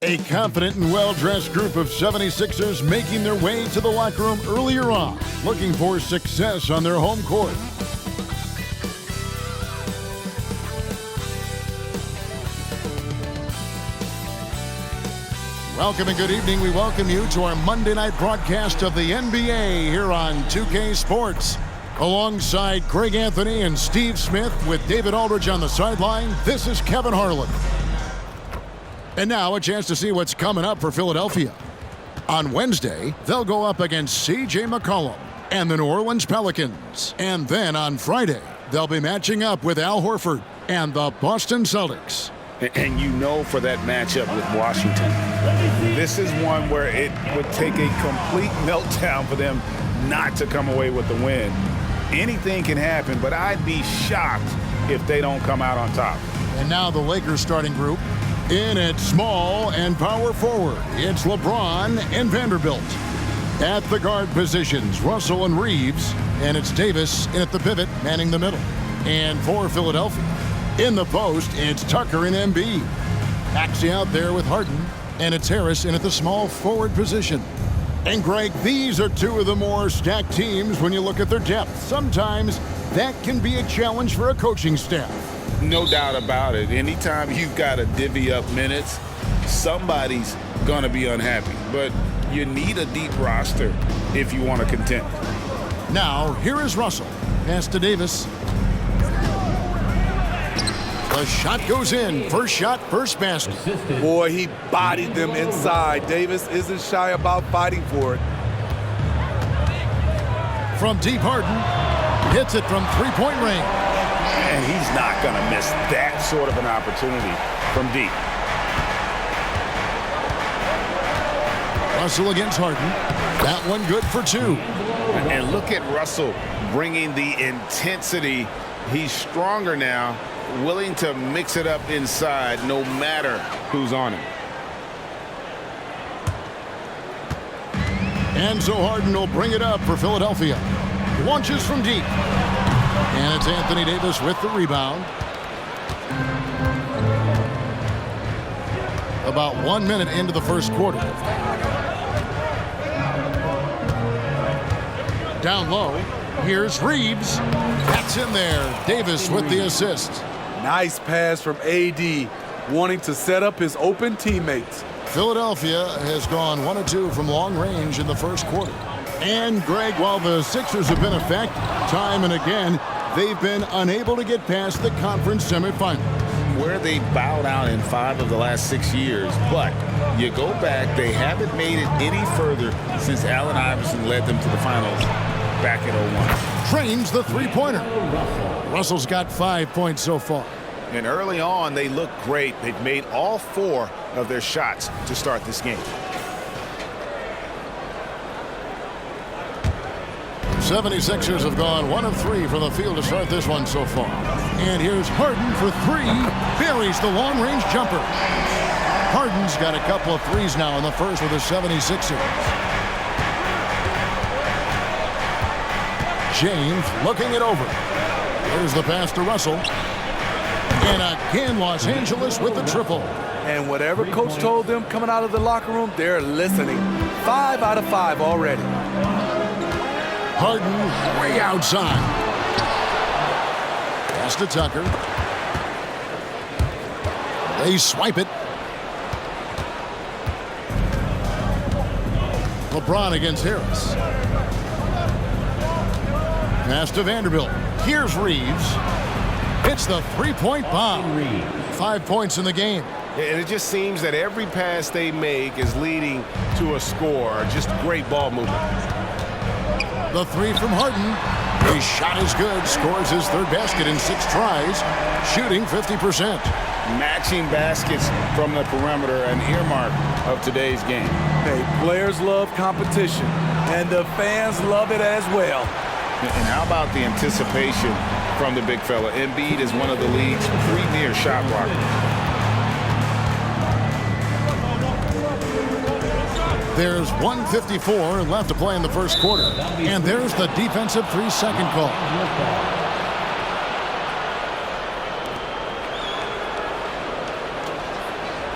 A confident and well-dressed group of 76ers making their way to the locker room earlier on, looking for success on their home court. Welcome and good evening. We welcome you to our Monday night broadcast of the NBA here on 2K Sports. Alongside Greg Anthony and Steve Smith with David Aldridge on the sideline, this is Kevin Harlan. And now a chance to see what's coming up for Philadelphia. On Wednesday, they'll go up against C.J. McCollum and the New Orleans Pelicans. And then on Friday, they'll be matching up with Al Horford and the Boston Celtics. And you know, for that matchup with Washington, this is one where it would take a complete meltdown for them not to come away with the win. Anything can happen, but I'd be shocked if they don't come out on top. And now the Lakers starting group. In at small and power forward, it's LeBron and Vanderbilt. At the guard positions, Russell and Reeves. And it's Davis in at the pivot, manning the middle. And for Philadelphia, in the post, it's Tucker and Embiid. Maxey out there with Harden. And it's Harris in at the small forward position. And Greg, these are two of the more stacked teams when you look at their depth. Sometimes that can be a challenge for a coaching staff. No doubt about it. Anytime you've got to divvy up minutes, somebody's going to be unhappy. But you need a deep roster if you want to contend. Now, here is Russell. Pass to Davis. The shot goes in. First shot, first basket. Boy, he bodied them inside. Davis isn't shy about fighting for it. From deep, Harden hits it from three-point range. And he's not going to miss that sort of an opportunity from deep. Russell against Harden. That one good for two. And look at Russell bringing the intensity. He's stronger now, willing to mix it up inside no matter who's on him. And so Harden will bring it up for Philadelphia. Launches from deep. And it's Anthony Davis with the rebound. About 1 minute into the first quarter. Down low. Here's Reeves. That's in there. Davis with the assist. Nice pass from AD, wanting to set up his open teammates. Philadelphia has gone 1 of 2 from long range in the first quarter. And Greg, while the Sixers have been effective time and again, they've been unable to get past the conference semifinal. Where they bowed out in 5 of the last 6 years, but you go back, they haven't made it any further since Allen Iverson led them to the finals back in 01. Trains the three-pointer. Russell's got 5 points so far. And early on, they look great. They've made all 4 of their shots to start this game. 76ers have gone 1 of 3 from the field to start this one so far. And here's Harden for 3. Buries the long-range jumper. Harden's got a couple of threes now in the first for the 76ers. James looking it over. Here's the pass to Russell. And again, Los Angeles with the triple. And whatever coach told them coming out of the locker room, they're listening. 5 out of 5 already. Harden way outside. Pass to Tucker. They swipe it. LeBron against Harris. Pass to Vanderbilt. Here's Reeves. Hits the three-point bomb. 5 points in the game. And it just seems that every pass they make is leading to a score. Just great ball movement. The three from Harden. His shot is good. Scores his third basket in 6 tries. Shooting 50%. Matching baskets from the perimeter, an earmark of today's game. Hey, players love competition, and the fans love it as well. And how about the anticipation from the big fella? Embiid is one of the league's premier shot blockers. There's 1:54 left to play in the first quarter. And there's the defensive 3-second call.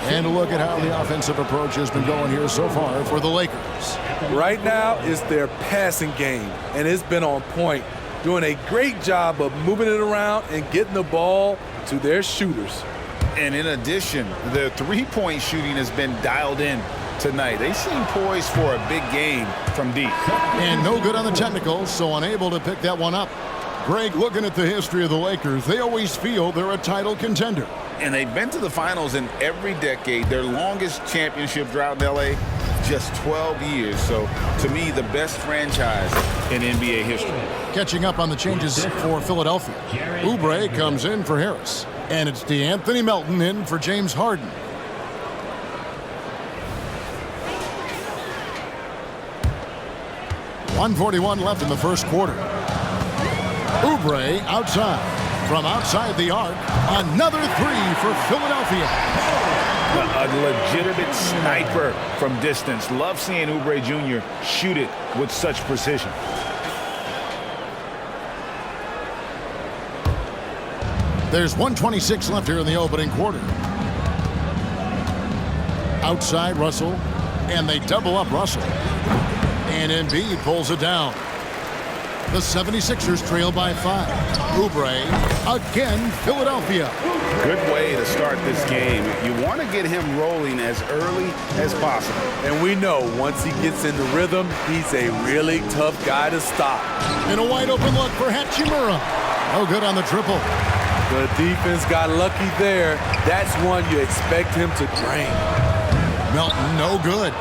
And a look at how the offensive approach has been going here so far for the Lakers. Right now, it's their passing game, and it's been on point, doing a great job of moving it around and getting the ball to their shooters. And in addition, the three-point shooting has been dialed in tonight. They seem poised for a big game from deep. And no good on the technicals, so unable to pick that one up. Greg, looking at the history of the Lakers, they always feel they're a title contender. And they've been to the finals in every decade. Their longest championship drought in L.A., just 12 years. So, to me, the best franchise in NBA history. Catching up on the changes for Philadelphia. Oubre comes in for Harris. And it's DeAnthony Melton in for James Harden. .141 left in the first quarter. Oubre outside. From outside the arc, another three for Philadelphia. A legitimate sniper from distance. Love seeing Oubre Jr. shoot it with such precision. There's 1:26 left here in the opening quarter. Outside Russell, and they double up Russell. And Embiid pulls it down. The 76ers trail by 5. Oubre, again, Philadelphia. Good way to start this game. You want to get him rolling as early as possible. And we know once he gets into rhythm, he's a really tough guy to stop. And a wide open look for Hachimura. No good on the triple. The defense got lucky there. That's one you expect him to drain. Melton, no good.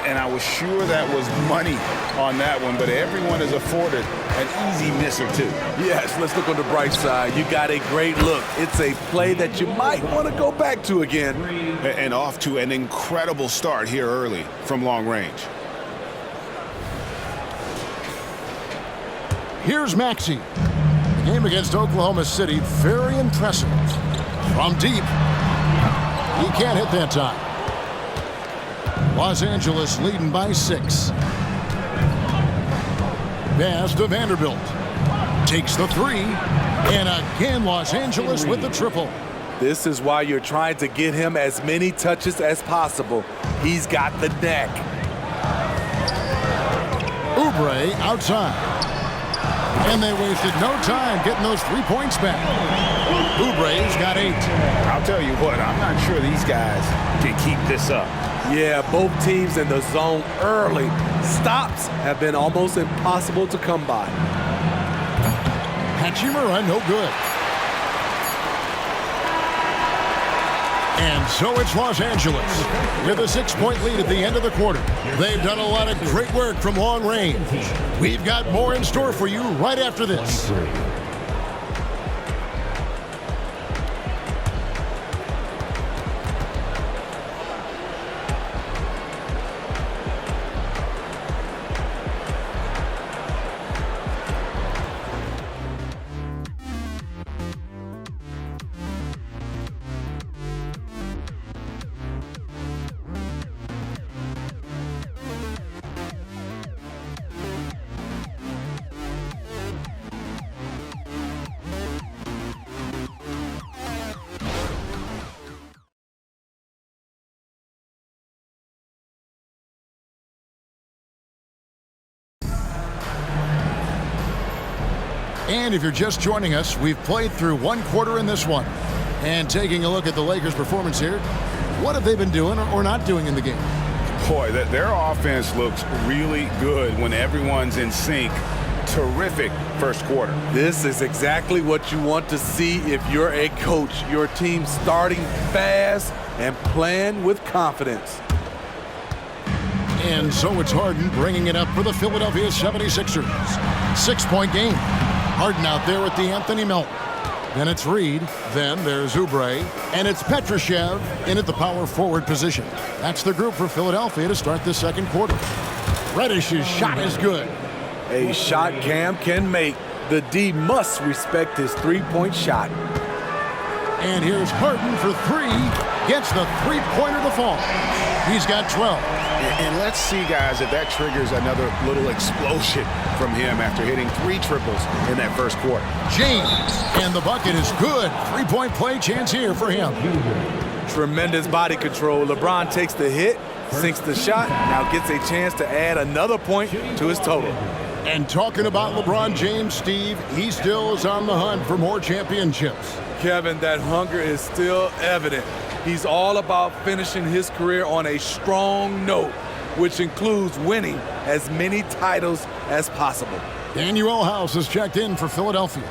And I was sure that was money on that one, but everyone is afforded an easy miss or two. Yes, let's look on the bright side. You got a great look. It's a play that you might want to go back to again. And off to an incredible start here early from long range. Here's Maxey. The game against Oklahoma City, very impressive. From deep. He can't hit that time. Los Angeles leading by 6. Pass to Vanderbilt. Takes the 3. And again, Los Angeles with the triple. This is why you're trying to get him as many touches as possible. He's got the neck. Oubre outside. And they wasted no time getting those 3 points back. Oubre's got 8. I'll tell you what, I'm not sure these guys can keep this up. Yeah, both teams in the zone early. Stops have been almost impossible to come by. Hachimura, no good. And so it's Los Angeles with a 6-point lead at the end of the quarter. They've done a lot of great work from long range. We've got more in store for you right after this. And if you're just joining us, we've played through 1 quarter in this one. And taking a look at the Lakers' performance here, what have they been doing or not doing in the game? Boy, their offense looks really good when everyone's in sync. Terrific first quarter. This is exactly what you want to see if you're a coach. Your team starting fast and playing with confidence. And so it's Harden bringing it up for the Philadelphia 76ers. 6-point game. Harden out there with DeAnthony Melton. Then it's Reed. Then there's Oubre. And it's Petrushev in at the power forward position. That's the group for Philadelphia to start the second quarter. Reddish's shot is good. A shot Cam can make. The D must respect his three-point shot. And here's Harden for three. Gets the three-pointer to fall. He's got 12. And let's see, guys, if that triggers another little explosion from him after hitting 3 triples in that first quarter. James. And the bucket is good. Three-point play chance here for him. Tremendous body control. LeBron takes the hit, sinks the shot, now gets a chance to add another point to his total. And talking about LeBron James, Steve, he still is on the hunt for more championships. Kevin, that hunger is still evident. He's all about finishing his career on a strong note, which includes winning as many titles as possible. Daniel House has checked in for Philadelphia.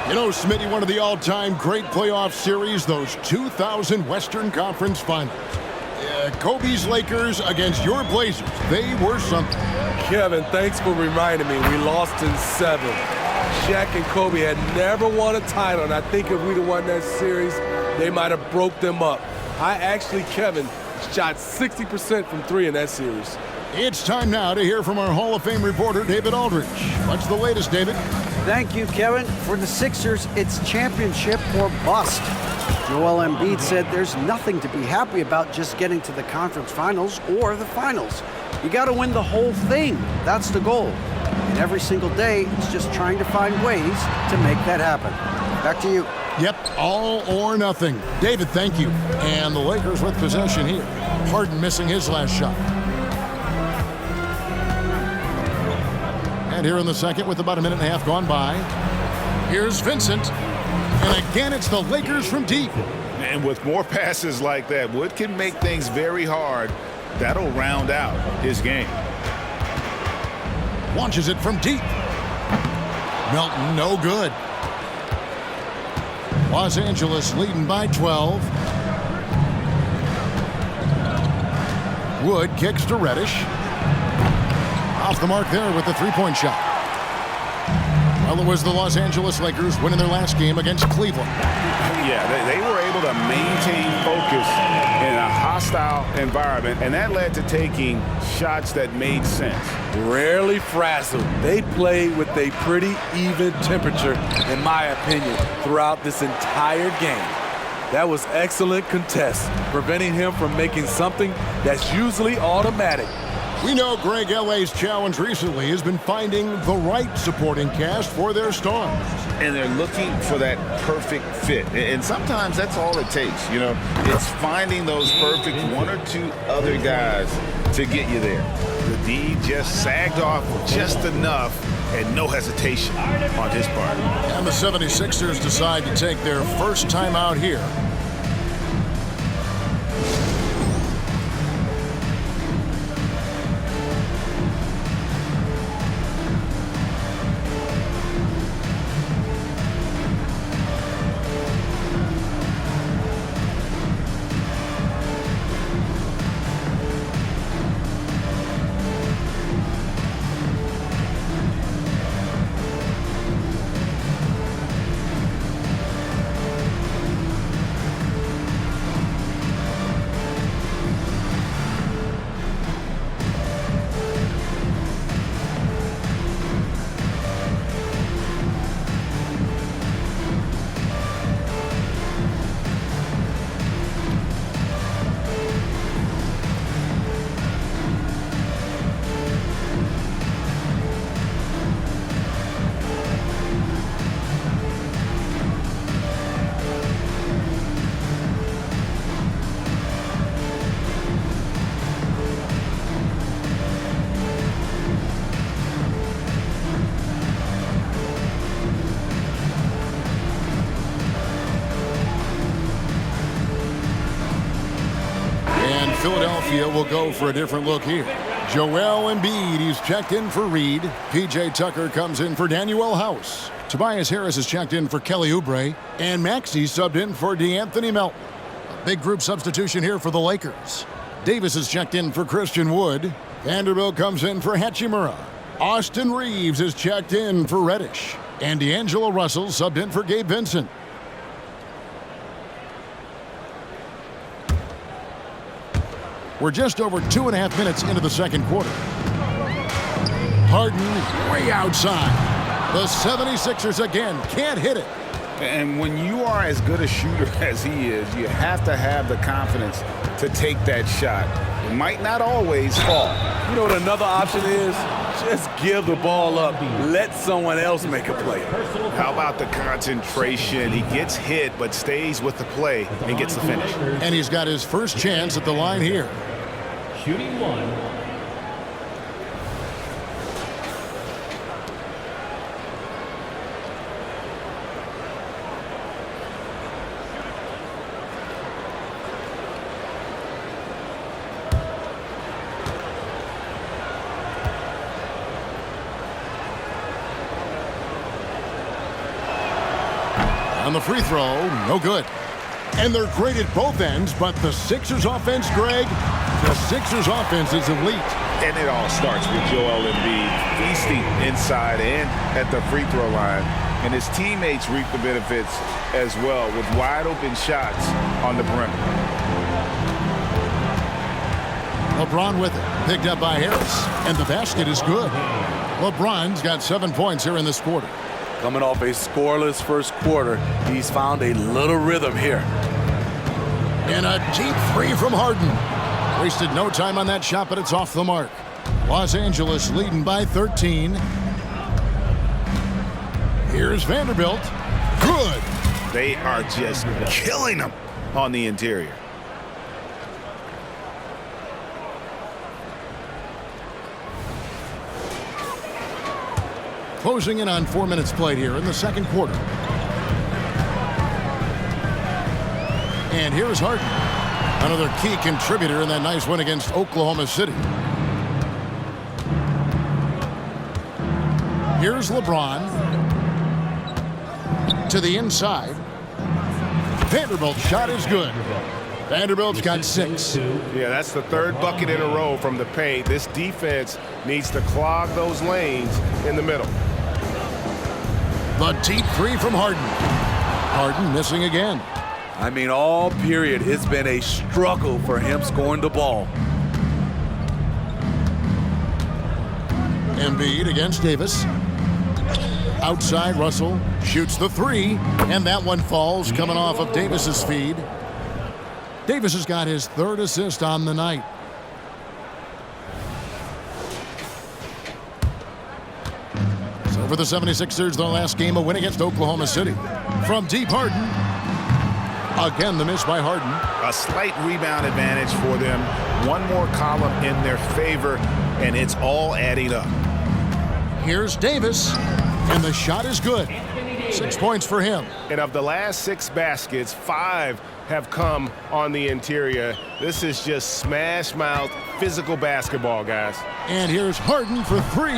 You know, Smitty, one of the all-time great playoff series, those 2000 Western Conference Finals. Kobe's Lakers against your Blazers. They were something. Kevin, thanks for reminding me. We lost in 7. Shaq and Kobe had never won a title, and I think if we'd have won that series, they might have broke them up. I actually, Kevin, shot 60% from 3 in that series. It's time now to hear from our Hall of Fame reporter, David Aldridge. What's the latest, David? Thank you, Kevin. For the Sixers, it's championship or bust. Joel Embiid said there's nothing to be happy about just getting to the conference finals or the finals. You got to win the whole thing. That's the goal. And every single day, it's just trying to find ways to make that happen. Back to you. Yep, all or nothing. David, thank you. And the Lakers with possession here. Harden missing his last shot. And here in the second with about a minute and a half gone by, here's Vincent. And again, it's the Lakers from deep. And with more passes like that, Wood can make things very hard. That'll round out his game. Launches it from deep. Melton, no good. Los Angeles leading by 12. Wood kicks to Reddish. Off the mark there with the three-point shot. Well, it was the Los Angeles Lakers winning their last game against Cleveland. Yeah, they were able to maintain focus in a hostile environment, and that led to taking shots that made sense. Rarely frazzled. They played with a pretty even temperature, in my opinion, throughout this entire game. That was excellent contest, preventing him from making something that's usually automatic. We know Greg L.A.'s challenge recently has been finding the right supporting cast for their stars. And they're looking for that perfect fit. And sometimes that's all it takes, you know. It's finding those perfect 1 or 2 other guys to get you there. The D just sagged off just enough and no hesitation on his part. And the 76ers decide to take their first time out here. Philadelphia will go for a different look here. Joel Embiid, he's checked in for Reed. P.J. Tucker comes in for Daniel House. Tobias Harris has checked in for Kelly Oubre, and Maxey subbed in for DeAnthony Melton. A big group substitution here for the Lakers. Davis has checked in for Christian Wood. Vanderbilt comes in for Hachimura. Austin Reeves is checked in for Reddish. And D'Angelo Russell subbed in for Gabe Vincent. We're just over 2.5 minutes into the second quarter. Harden way outside. The 76ers again can't hit it. And when you are as good a shooter as he is, you have to have the confidence to take that shot. It might not always fall. You know what another option is? Just give the ball up. Let someone else make a play. How about the concentration? He gets hit but stays with the play and gets the finish. And he's got his first chance at the line here. Shooting one. On the free throw, no good. And they're great at both ends, but the Sixers offense, Greg, the Sixers offense is elite. And it all starts with Joel Embiid feasting inside and at the free throw line. And his teammates reap the benefits as well with wide open shots on the perimeter. LeBron with it, picked up by Harris, and the basket is good. LeBron's got 7 points here in this quarter. Coming off a scoreless first quarter, he's found a little rhythm here. And a deep three from Harden. Wasted no time on that shot, but it's off the mark. Los Angeles leading by 13. Here's Vanderbilt. Good. They are just killing them on the interior. Closing in on 4 minutes played here in the second quarter. And here's Harden. Another key contributor in that nice win against Oklahoma City. Here's LeBron. To the inside. Vanderbilt's shot is good. Vanderbilt's got 6. Yeah, that's the third bucket in a row from the paint. This defense needs to clog those lanes in the middle. The deep three from Harden. Harden missing again. I mean, all period, it's been a struggle for him scoring the ball. Embiid against Davis. Outside, Russell shoots the 3, and that one falls coming off of Davis's feed. Davis has got his 3rd assist on the night. So for the 76ers, their last game, a win against Oklahoma City. From deep, Harden. Again, the miss by Harden. A slight rebound advantage for them. One more column in their favor, and it's all adding up. Here's Davis, and the shot is good. 6 points for him. And of the last 6 baskets, 5 have come on the interior. This is just smash mouth physical basketball, guys. And here's Harden for 3.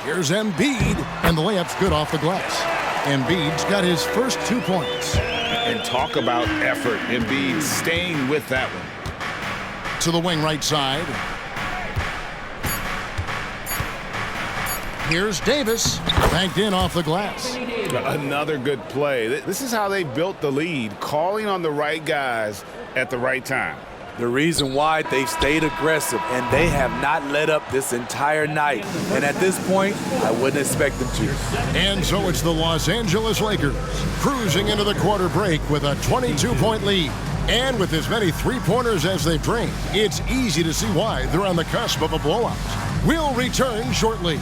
Here's Embiid, and the layup's good off the glass. Embiid's got his first 2 points. And talk about effort. Embiid staying with that one. To the wing right side. Here's Davis, banked in off the glass. Another good play. This is how they built the lead, calling on the right guys at the right time. The reason why they've stayed aggressive, and they have not let up this entire night. And at this point, I wouldn't expect them to. And so it's the Los Angeles Lakers cruising into the quarter break with a 22-point lead. And with as many three-pointers as they've drained, it's easy to see why they're on the cusp of a blowout. We'll return shortly.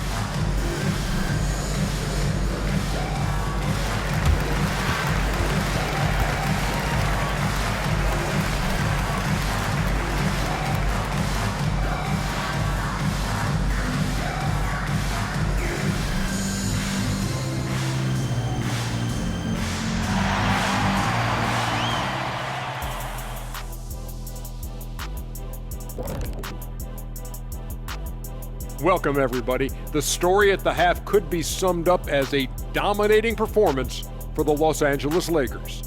Welcome, everybody. The story at the half could be summed up as a dominating performance for the Los Angeles Lakers.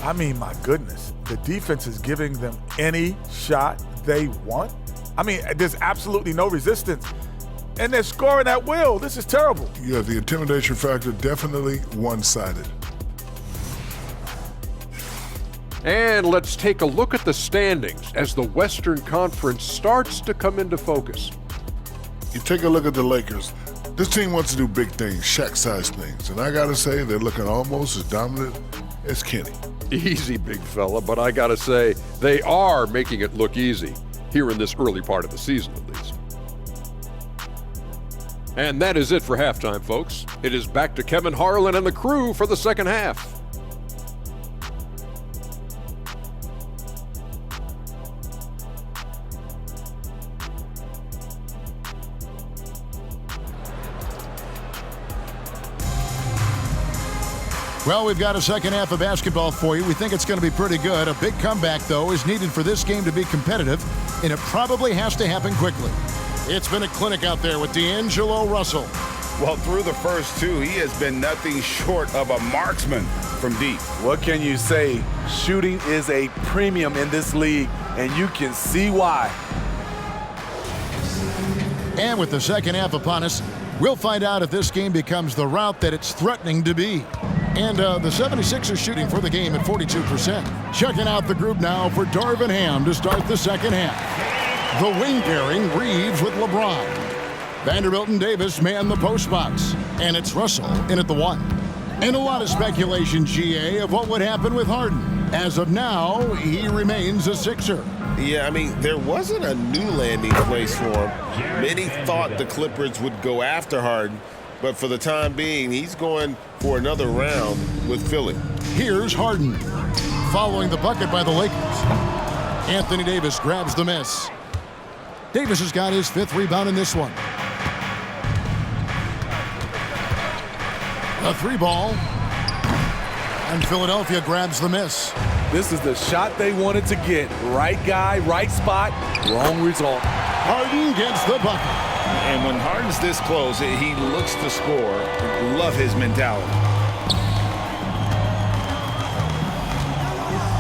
I mean, my goodness, the defense is giving them any shot they want. I mean, there's absolutely no resistance. And they're scoring at will. This is terrible. Yeah, the intimidation factor definitely one-sided. And let's take a look at the standings as the Western Conference starts to come into focus. You take a look at the Lakers. This team wants to do big things, Shaq-sized things. And I got to say, they're looking almost as dominant as Kenny. Easy, big fella, but I gotta say, they are making it look easy, here in this early part of the season at least. And that is it for halftime, folks. It is back to Kevin Harlan and the crew for the second half. Well, we've got a second half of basketball for you. We think it's going to be pretty good. A big comeback, though, is needed for this game to be competitive, and it probably has to happen quickly. It's been a clinic out there with D'Angelo Russell. Well, through the first two, he has been nothing short of a marksman from deep. What can you say? Shooting is a premium in this league, and you can see why. And with the second half upon us, we'll find out if this game becomes the route that it's threatening to be. And the 76ers shooting for the game at 42%. Checking out the group now for Darvin Ham to start the second half. The wing pairing, Reeves with LeBron. Vanderbilt and Davis man the post box. And it's Russell in at the 1. And a lot of speculation, GA, of what would happen with Harden. As of now, he remains a Sixer. Yeah, I mean, there wasn't a new landing place for him. Many thought the Clippers would go after Harden, but for the time being, he's going for another round with Philly. Here's Harden, following the bucket by the Lakers. Anthony Davis grabs the miss. Davis has got his 5th rebound in this one. A 3-ball. And Philadelphia grabs the miss. This is the shot they wanted to get. Right guy, right spot, wrong result. Harden gets the bucket. And when Harden's this close, he looks to score. Love his mentality.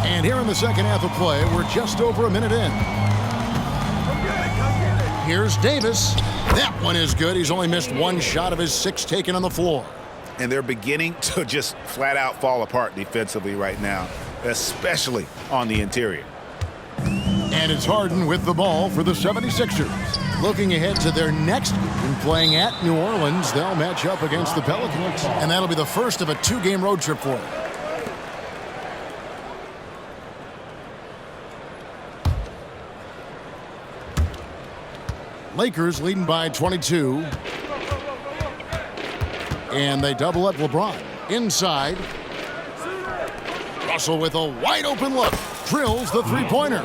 And here in the second half of play, we're just over a minute in. Here's Davis. That one is good. He's only missed 1 shot of his 6 taken on the floor. And they're beginning to just flat out fall apart defensively right now, especially on the interior. And it's Harden with the ball for the 76ers. Looking ahead to their next game, playing at New Orleans, they'll match up against the Pelicans. And that'll be the first of a 2-game road trip for them. Lakers leading by 22. And they double up LeBron. Inside. Russell with a wide open look. Drills the 3-pointer.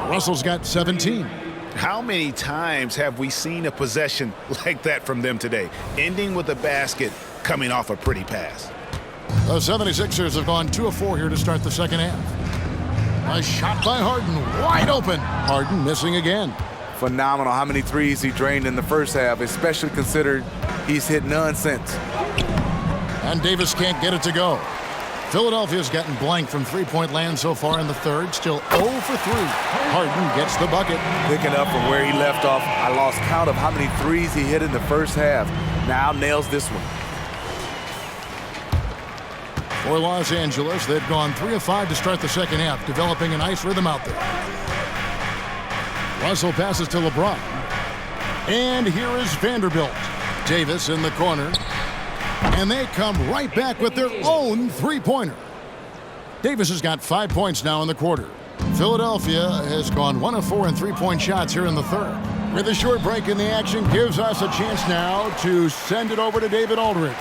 Russell's got 17. How many times have we seen a possession like that from them today, ending with a basket coming off a pretty pass? The 76ers have gone 2 of 4 here to start the second half. A shot by Harden, wide open. Harden missing again. Phenomenal how many threes he drained in the first half, especially considered he's hit none since. And Davis can't get it to go. Philadelphia's gotten blank from 3-point land so far in the third. Still 0 for 3. Harden gets the bucket. Picking up from where he left off, I lost count of how many threes he hit in the first half. Now nails this one. For Los Angeles, they've gone 3 of 5 to start the second half, developing a nice rhythm out there. Russell passes to LeBron. And here is Vanderbilt. Davis in the corner. And they come right back with their own 3-pointer. Davis has got 5 points now in the quarter. Philadelphia has gone 1 of 4 in 3-point shots here in the third. With a short break in the action, gives us a chance now to send it over to David Aldridge.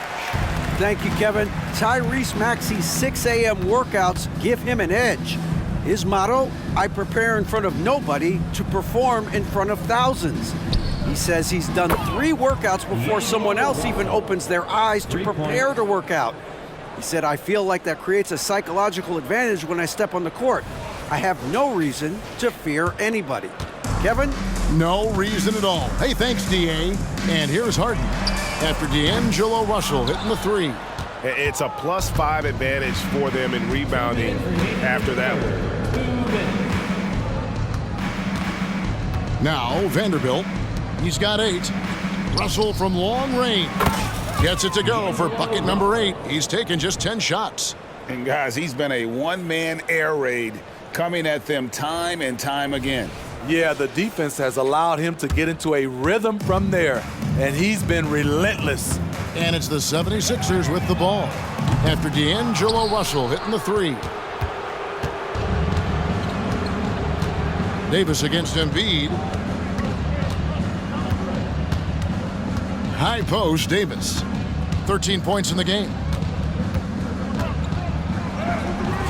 Thank you, Kevin. Tyrese Maxey's 6 a.m. workouts give him an edge. His motto, I prepare in front of nobody to perform in front of thousands. He says he's done 3 workouts before someone else even opens their eyes to prepare to work out. He said, I feel like that creates a psychological advantage when I step on the court. I have no reason to fear anybody. Kevin? No reason at all. Hey, thanks, D.A. And here's Harden after D'Angelo Russell hitting the three. It's a +5 advantage for them in rebounding after that one. Now Vanderbilt. He's got 8. Russell from long range gets it to go for bucket number 8. He's taken just 10 shots. And guys, he's been a one-man air raid coming at them time and time again. Yeah, the defense has allowed him to get into a rhythm from there, and he's been relentless. And it's the 76ers with the ball after D'Angelo Russell hitting the three. Davis against Embiid. High post, Davis. 13 points in the game.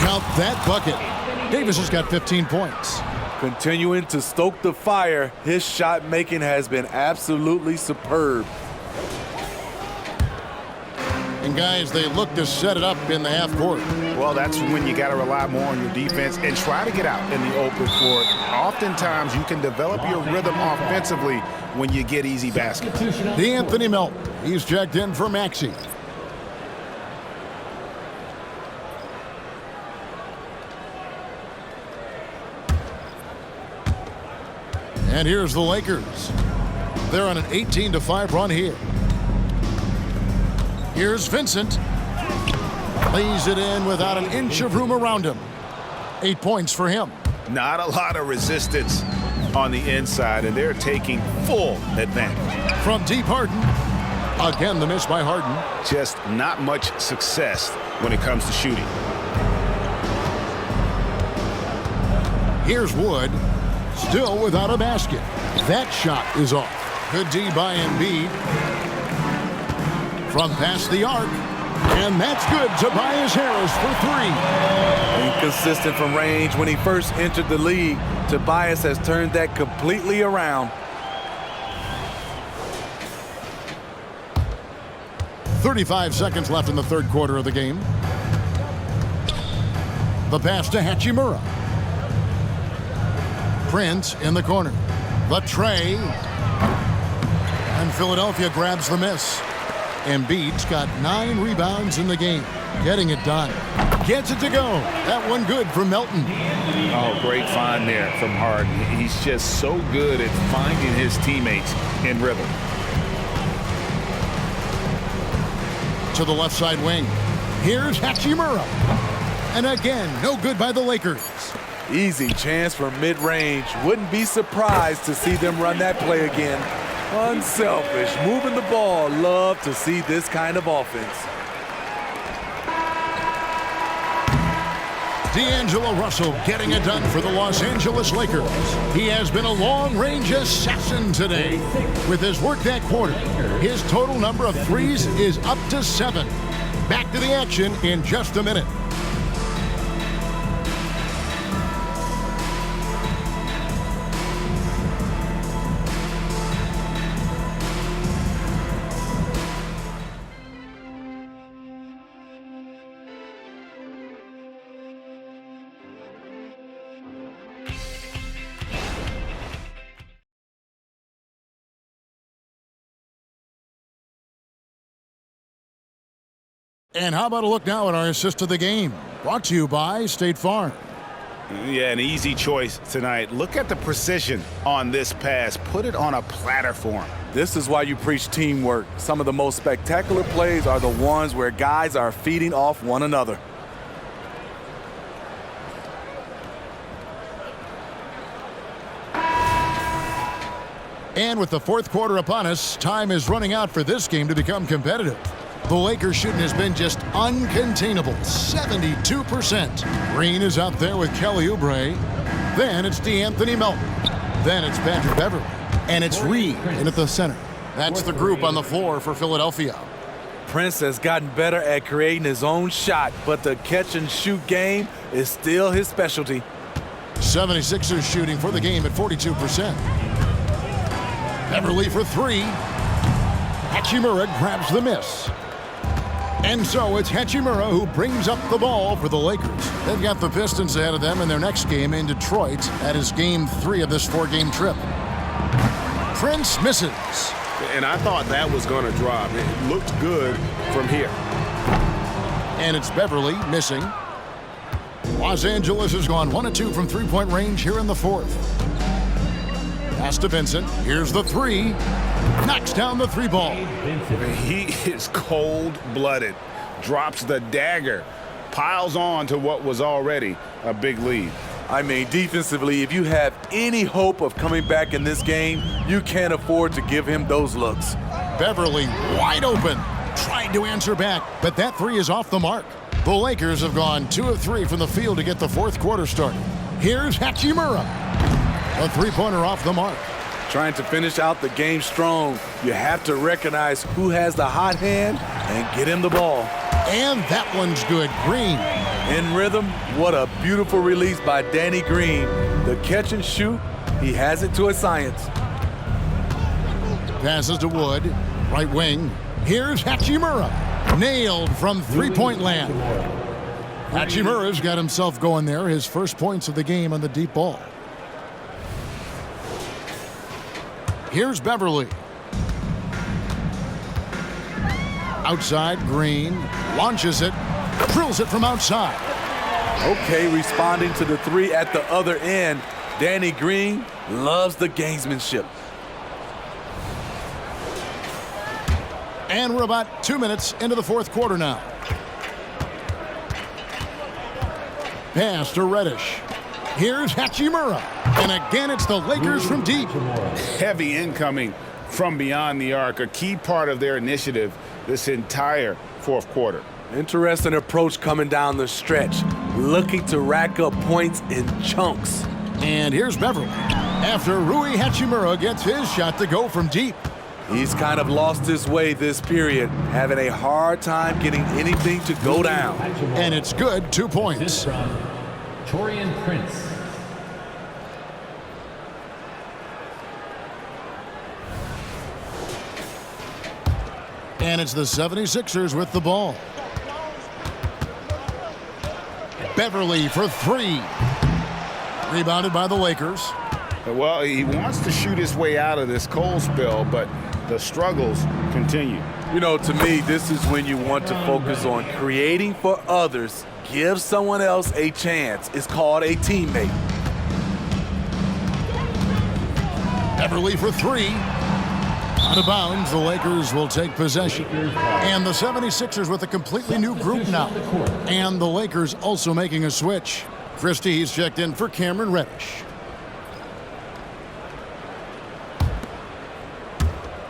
Count that bucket. Davis has got 15 points. Continuing to stoke the fire, his shot making has been absolutely superb. And guys, they look to set it up in the half court. Well, that's when you got to rely more on your defense and try to get out in the open floor. Oftentimes, you can develop your rhythm offensively when you get easy baskets. D'Anthony Melton, he's checked in for Maxey. And here's the Lakers. They're on an 18-5 run here. Here's Vincent. Lays it in without an inch of room around him. 8 points for him. Not a lot of resistance on the inside, and they're taking full advantage. From deep, Harden. Again, the miss by Harden. Just not much success when it comes to shooting. Here's Wood. Still without a basket. That shot is off. Good D by Embiid. From past the arc. And that's good. Tobias Harris for 3. Inconsistent from range when he first entered the league. Tobias has turned that completely around. 35 seconds left in the third quarter of the game. The pass to Hachimura. Prince in the corner. The tray. And Philadelphia grabs the miss. Embiid's got 9 rebounds in the game. Getting it done. Gets it to go. That one good for Melton. Oh, great find there from Harden. He's just so good at finding his teammates in rhythm. To the left side wing. Here's Hachimura. And again, no good by the Lakers. Easy chance from mid-range. Wouldn't be surprised to see them run that play again. Unselfish, moving the ball. Love to see this kind of offense. D'Angelo Russell getting it done for the Los Angeles Lakers. He has been a long-range assassin today. With his work that quarter, his total number of threes is up to 7. Back to the action in just a minute. And how about a look now at our assist of the game? Brought to you by State Farm. Yeah, an easy choice tonight. Look at the precision on this pass. Put it on a platter for him. This is why you preach teamwork. Some of the most spectacular plays are the ones where guys are feeding off one another. And with the fourth quarter upon us, time is running out for this game to become competitive. The Lakers shooting has been just uncontainable, 72%. Green is out there with Kelly Oubre. Then it's D'Anthony Melton. Then it's Patrick Beverley. And it's Reed in at the center. That's the group on the floor for Philadelphia. Prince has gotten better at creating his own shot, but the catch-and-shoot game is still his specialty. 76ers shooting for the game at 42%. Beverley for 3. Hachimura grabs the miss. And so it's Hachimura who brings up the ball for the Lakers. They've got the Pistons ahead of them in their next game in Detroit. That is game 3 of this 4-game trip. Prince misses. And I thought that was going to drop. It looked good from here. And it's Beverly missing. Los Angeles has gone 1 of 2 from three-point range here in the 4th. Pass to Vincent. Here's the 3. Knocks down the 3 ball. He is cold-blooded. Drops the dagger. Piles on to what was already a big lead. I mean, defensively, if you have any hope of coming back in this game, you can't afford to give him those looks. Beverly wide open. Tried to answer back, but that 3 is off the mark. The Lakers have gone 2 of 3 from the field to get the 4th quarter started. Here's Hachimura. A 3-pointer off the mark. Trying to finish out the game strong, you have to recognize who has the hot hand and get him the ball. And that one's good. Green. In rhythm, what a beautiful release by Danny Green. The catch and shoot, he has it to a science. Passes to Wood. Right wing. Here's Hachimura. Nailed from three-point land. Hachimura's got himself going there. His first points of the game on the deep ball. Here's Beverly. Outside, Green. Launches it. Drills it from outside. Okay, responding to the 3 at the other end. Danny Green loves the gamesmanship. And we're about 2 minutes into the 4th quarter now. Pass to Reddish. Here's Hachimura. And again, it's the Lakers from deep. Heavy incoming from beyond the arc, a key part of their initiative this entire 4th quarter. Interesting approach coming down the stretch, looking to rack up points in chunks. And here's Beverly. After Rui Hachimura gets his shot to go from deep. He's kind of lost his way this period, having a hard time getting anything to go down. And it's good, 2 points. This from Torian Prince. And it's the 76ers with the ball. Beverly for 3. Rebounded by the Lakers. Well, he wants to shoot his way out of this cold spell, but the struggles continue. You know, to me, this is when you want to focus on creating for others. Give someone else a chance. It's called a teammate. Beverly for 3. Out of bounds, the Lakers will take possession. And the 76ers with a completely new group now. And the Lakers also making a switch. Christie's checked in for Cameron Reddish.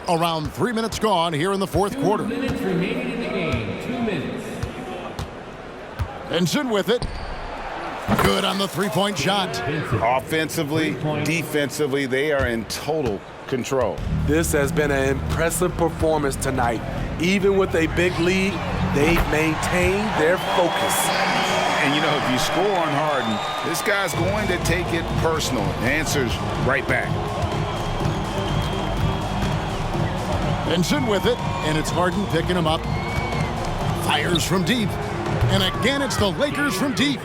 Around 3 minutes gone here in the 4th quarter. 2 minutes remaining in the game. 2 minutes. Benson with it. Good on the 3-point shot. Offensively, defensively, they are in total control. This has been an impressive performance tonight. Even with a big lead, they've maintained their focus. And, you know, if you score on Harden, this guy's going to take it personal. The answer's right back. Benson with it, and it's Harden picking him up. Fires from deep. And again, it's the Lakers from deep.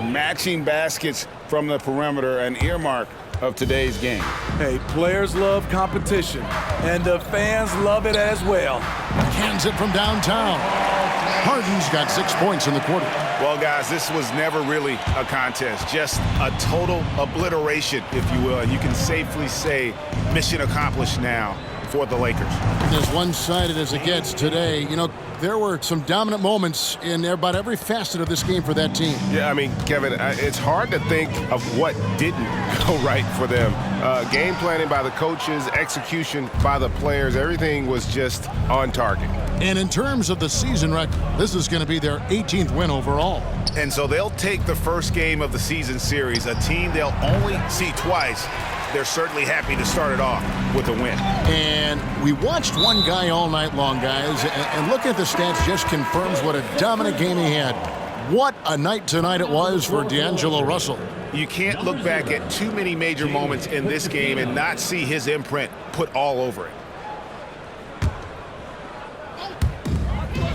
Matching baskets from the perimeter, an earmark of today's game. Hey, players love competition, and the fans love it as well. Hands it from downtown. Harden's got 6 points in the quarter. Well, guys, this was never really a contest, just a total obliteration, if you will. And you can safely say mission accomplished now for the Lakers. As one-sided as it gets today, you know, there were some dominant moments in about every facet of this game for that team. Yeah, I mean, Kevin, it's hard to think of what didn't go right for them. Game planning by the coaches, execution by the players, everything was just on target. And in terms of the season record, this is going to be their 18th win overall. And so they'll take the first game of the season series, a team they'll only see twice. They're certainly happy to start it off with a win. And we watched one guy all night long, guys, and looking at the stats just confirms what a dominant game he had. What a night tonight it was for D'Angelo Russell. You can't look back at too many major moments in this game and not see his imprint put all over it.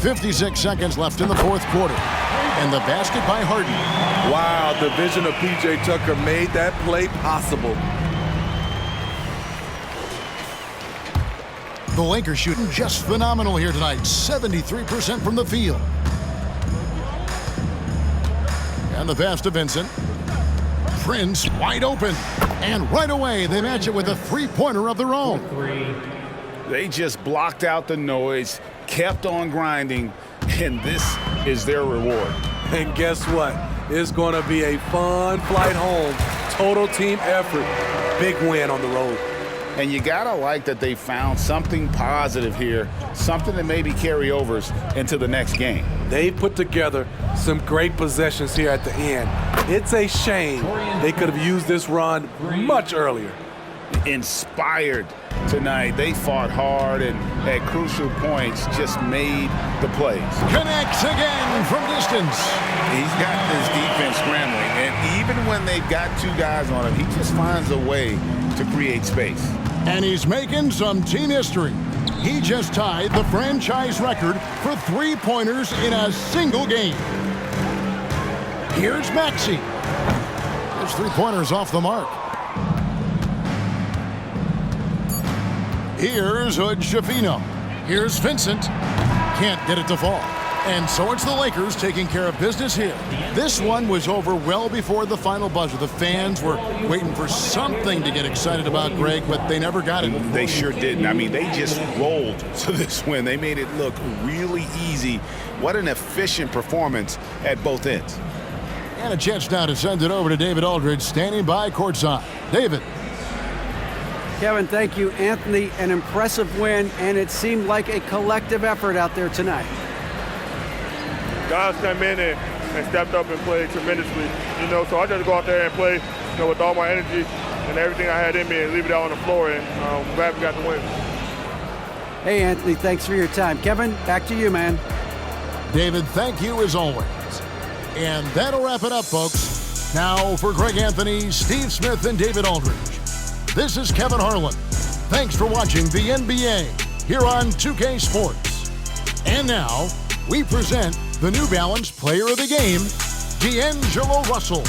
56 seconds left in the fourth quarter. And the basket by Harden. Wow, the vision of P.J. Tucker made that play possible. The Lakers shooting just phenomenal here tonight. 73% from the field. And the pass to Vincent. Prince wide open. And right away, they match it with a three-pointer of their own. They just blocked out the noise, kept on grinding, and this is their reward. And guess what? It's going to be a fun flight home. Total team effort. Big win on the road. And you gotta like that they found something positive here, something that maybe carryovers into the next game. They put together some great possessions here at the end. It's a shame they could have used this run much earlier. Inspired tonight. They fought hard and at crucial points just made the plays. Connects again from distance. He's got this defense scrambling, and even when they've got two guys on him, he just finds a way to create space. And he's making some team history. He just tied the franchise record for three-pointers in a single game. Here's Maxey. His three-pointer's off the mark. Here's Hood Schifino. Here's Vincent. Can't get it to fall. And so it's the Lakers taking care of business here. This one was over well before the final buzzer. The fans were waiting for something to get excited about, Greg, but they never got it. They sure didn't. I mean, they just rolled to this win. They made it look really easy. What an efficient performance at both ends. And a chance now to send it over to David Aldridge, standing by courtside. David. Kevin, thank you. Anthony, an impressive win, and it seemed like a collective effort out there tonight. Guys came in and stepped up and played tremendously, so I just go out there and play, with all my energy and everything I had in me and leave it out on the floor, and I'm glad we got the win. Hey, Anthony, thanks for your time. Kevin, back to you, man. David, thank you as always. And that'll wrap it up, folks. Now for Greg Anthony, Steve Smith, and David Aldridge, this is Kevin Harlan. Thanks for watching the NBA here on 2K Sports. And now, we present the New Balance Player of the Game, D'Angelo Russell.